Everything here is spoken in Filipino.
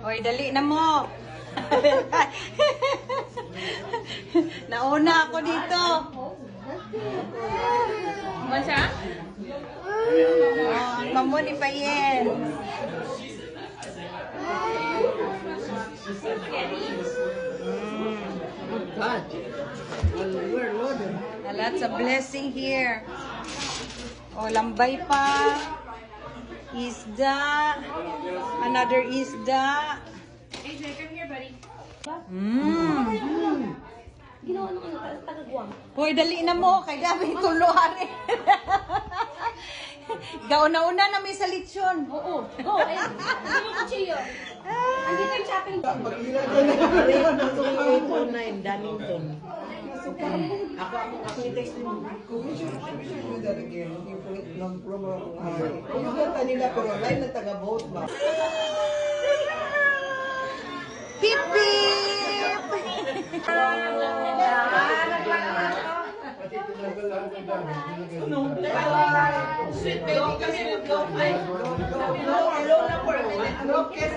Hoy, dali na mo. Nauna ako dito. Man siya? Oh, ang mamo ni Payen. God. We're loaded. Lots of blessing here. Oh, lambay pa. Isda. Another isda. AJ, come here, buddy. Ginawa na kayo, taga-guwang. Hoy, dali na mo. Kay dami tuluhan eh. Gauna-una na may salitsyon. Oo, go, ayun. Hindi mo kutsilyo. Andito yung shopping. Dunnington. Ako ni text mo. Pip pip! Sweet baby, come here. Go. Ay. Low na for a minute. Low kiss.